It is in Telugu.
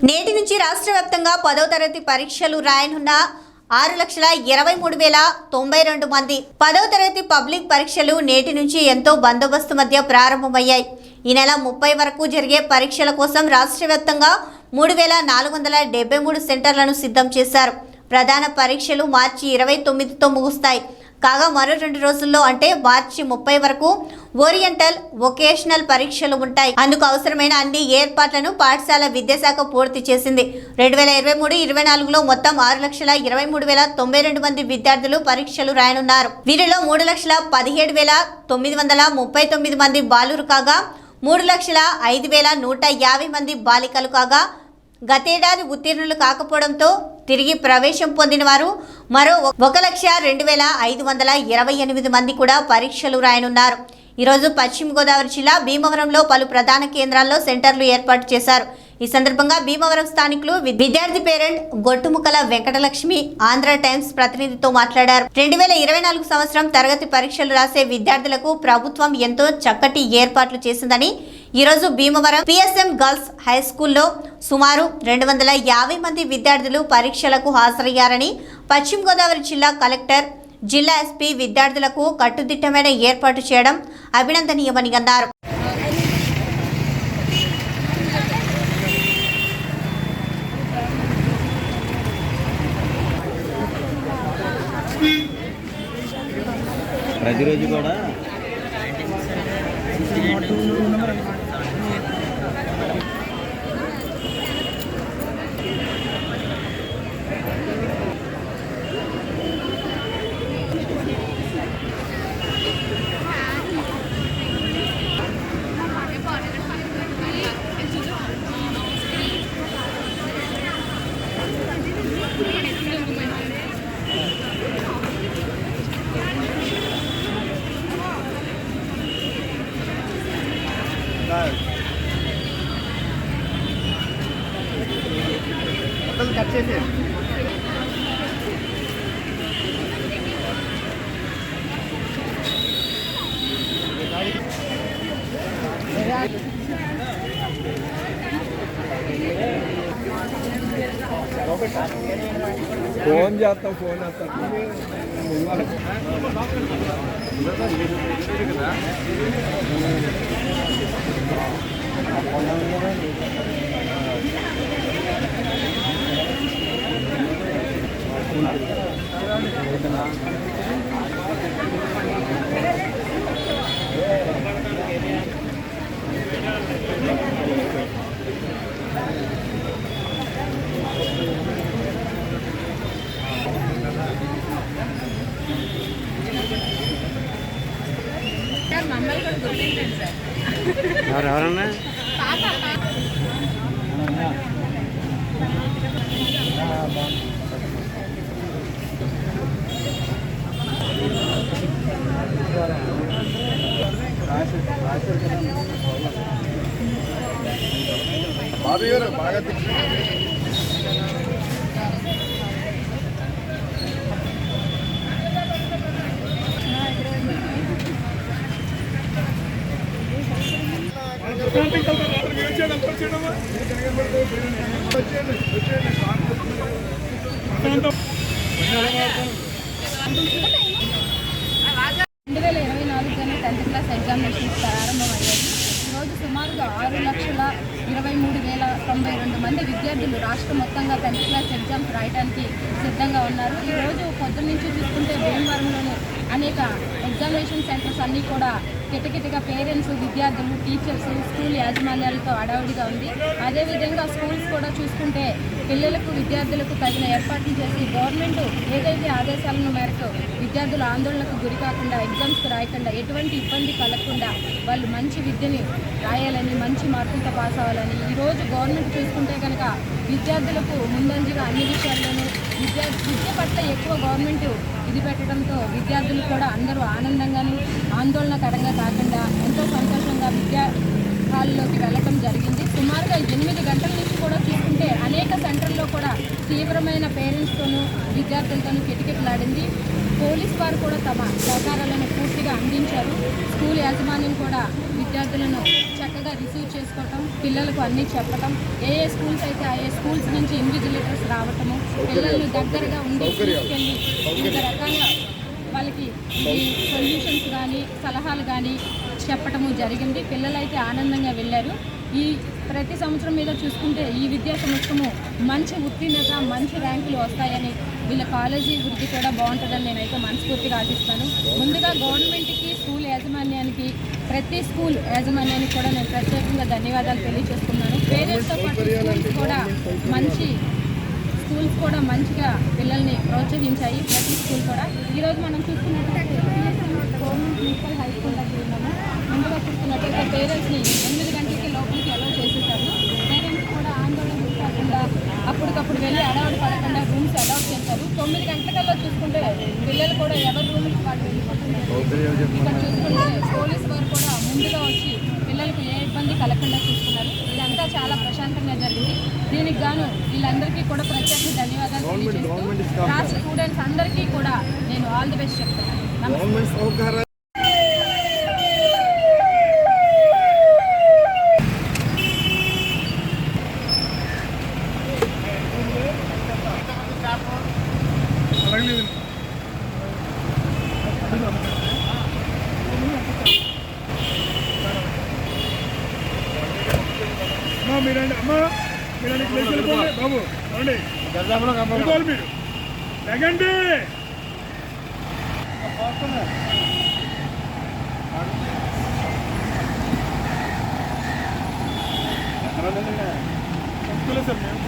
నేటి నుంచి రాష్ట్ర వ్యాప్తంగా 10వ తరగతి పరీక్షలు రాయనున్న 6,23,092 మంది 10వ తరగతి పబ్లిక్ పరీక్షలు నేటి నుంచి ఎంతో బందోబస్తు మధ్య ప్రారంభమయ్యాయి. ఈ నెల 30 వరకు జరిగే పరీక్షల కోసం రాష్ట్ర వ్యాప్తంగా 3,473 సెంటర్లను సిద్ధం చేశారు. ప్రధాన పరీక్షలు మార్చి 29తో ముగుస్తాయి. కాగా మరో 2 రోజుల్లో అంటే మార్చి 30 వరకు ఓరియంటల్ వొకేషనల్ పరీక్షలు ఉంటాయి. అందుకు అవసరమైన అన్ని ఏర్పాట్లను పాఠశాల విద్యాశాఖ పూర్తి చేసింది. 2023-24లో మొత్తం 6,23,092 మంది విద్యార్థులు పరీక్షలు రాయనున్నారు. వీరిలో 3,17,939 మంది బాలురు కాగా 3,05,150 మంది బాలికలు కాగా గతేడాది ఉత్తీర్ణులు కాకపోవడంతో తిరిగి ప్రవేశం పొందిన వారు మరో 1,02,528 మంది కూడా పరీక్షలు రాయనున్నారు. ఈరోజు పశ్చిమ గోదావరి జిల్లా భీమవరంలో పలు ప్రధాన కేంద్రాల్లో సెంటర్లు ఏర్పాటు చేశారు. ఈ సందర్భంగా భీమవరం స్థానికులు విద్యార్థి పేరెంట్ గొట్టుముక్కల వెంకటలక్ష్మి ఆంధ్ర టైమ్స్ ప్రతినిధితో మాట్లాడారు. 2024 సంవత్సరం తరగతి పరీక్షలు రాసే విద్యార్థులకు ప్రభుత్వం ఎంతో చక్కటి ఏర్పాట్లు చేసిందని, ఈరోజు భీమవరం పిఎస్ఎం గర్ల్స్ హై స్కూల్లో సుమారు 250 మంది విద్యార్థులు పరీక్షలకు హాజరయ్యారని పశ్చిమ గోదావరి జిల్లా కలెక్టర్, జిల్లా ఎస్పీ విద్యార్థులకు కట్టుదిట్టమైన ఏర్పాటు చేయడం అభినందనీయమని అన్నారు. ప్రతిరోజు కూడా కట్ చేసి ఫోన్ చేస్తాం. ఫోన్ చేస్తాం. ఎవరన్నా బాబీ గారు బాగా టెన్త్ క్లాస్ ఎగ్జామినేషన్స్ ప్రారంభమయ్యాయి. ఈరోజు సుమారుగా 6,23,092 మంది విద్యార్థులు రాష్ట్రం మొత్తంగా 10th క్లాస్ ఎగ్జామ్స్ రాయడానికి సిద్ధంగా ఉన్నారు. ఈరోజు పొద్దున్న నుంచి చూసుకుంటే భీమవరంలోని అనేక ఎగ్జామినేషన్ సెంటర్స్ అన్నీ కూడా కిటకిటగా పేరెంట్స్, విద్యార్థులు, టీచర్స్, స్కూల్ యాజమాన్యాలతో అడావుడిగా ఉంది. అదేవిధంగా స్కూల్స్ కూడా చూసుకుంటే పిల్లలకు, విద్యార్థులకు తగిన ఏర్పాట్లు చేసి గవర్నమెంట్ ఏదైతే ఆదేశాల మేరకు విద్యార్థులు ఆందోళనకు గురి కాకుండా, ఎగ్జామ్స్కి రాయకుండా, ఎటువంటి ఇబ్బంది కలగకుండా వాళ్ళు మంచి విద్యని రాయాలని, మంచి మార్కులతో పాస్ అవ్వాలని ఈరోజు గవర్నమెంట్ చూసుకుంటే కనుక విద్యార్థులకు ముందంజగా అన్ని విషయాల్లోనూ విద్య పట్ల ఎక్కువ గవర్నమెంట్ ఇది పెట్టడంతో విద్యార్థులు కూడా అందరూ ఆనందంగాను, ఆందోళనకరంగా కాకుండా ఎంతో సంతోషంగా విద్యా హాల్లోకి వెళ్ళటం జరిగింది. సుమారుగా 8 గంటల నుంచి కూడా చూసుకుంటే అనేక సెంటర్లో కూడా తీవ్రమైన పేరెంట్స్తోనూ విద్యార్థులతోనూ కిటకిటలాడింది. పోలీస్ వారు కూడా తమ సహకారాలను పూర్తిగా అందించారు. స్కూల్ యాజమాన్యం కూడా విద్యార్థులను చక్కగా రిసీవ్ చేసుకోవటం, పిల్లలకు అన్నీ చెప్పటం, ఏ స్కూల్స్ అయితే రావటము, పిల్లల్ని దగ్గరగా ఉండి తీసుకెళ్ళి వివిధ రకాల వాళ్ళకి ఈ సొల్యూషన్స్ కానీ సలహాలు కానీ చెప్పటము జరిగింది. పిల్లలైతే ఆనందంగా వెళ్ళారు. ఈ ప్రతి సంవత్సరం మీద చూసుకుంటే ఈ విద్యా సంవత్సరము మంచి ఉత్తీర్ణత, మంచి ర్యాంకులు వస్తాయని, వీళ్ళ కాలేజీ వృద్ధి కూడా బాగుంటుందని నేనైతే మనస్ఫూర్తిగా ఆశిస్తాను. ముందుగా గవర్నమెంట్కి, స్కూల్ యాజమాన్యానికి, ప్రతి స్కూల్ యాజమాన్యానికి కూడా నేను ప్రత్యేకంగా ధన్యవాదాలు తెలియజేస్తున్నాను. పేరెంట్స్తో పాటు స్కూల్స్ కూడా మంచిగా పిల్లల్ని ప్రోత్సహించాయి. ప్రతి స్కూల్ కూడా ఈరోజు మనం చూసుకున్నట్లయితే గవర్నమెంట్ మున్సిపల్ హై స్కూల్ దగ్గర ఉన్నాము. ముందుగా చూసుకున్నట్లయితే పేరెంట్స్ని 8 గంటలకి లోపలికి అలౌ చేసేసారు. పేరెంట్స్ కూడా ఆందోళన కాకుండా అప్పటికప్పుడు వెళ్ళి అలౌడ్ పడకుండా రూమ్స్ అలౌట్ చేశారు. 9 గంటలకల్లా చూసుకుంటే పిల్లలు కూడా ఎవరి రూమ్కి వాళ్ళు వెళ్ళిపోతున్నారు. ఇక్కడ చూసుకుంటే పోలీసు వారు కూడా ముందుగా వచ్చి పిల్లలకు ఏ ఇబ్బంది కలగకుండా చూసుకున్నారు. ఇదంతా చాలా ప్రశాంతంగా జరిగింది. దీనికి గాను వీళ్ళందరికీ కూడా ప్రత్యేక ధన్యవాదాలు తెలియజేస్తూ రాష్ట్ర స్టూడెంట్స్ అందరికీ కూడా నేను ఆల్ ది బెస్ట్ చెప్తున్నాను. నమస్తే. మీరండి అమ్మ, మీరండి ప్లేస్ వెళ్ళిపోండి బాబు, రండి వెళ్ళిపోవాలి మీరు, లేకండి సార్ మేము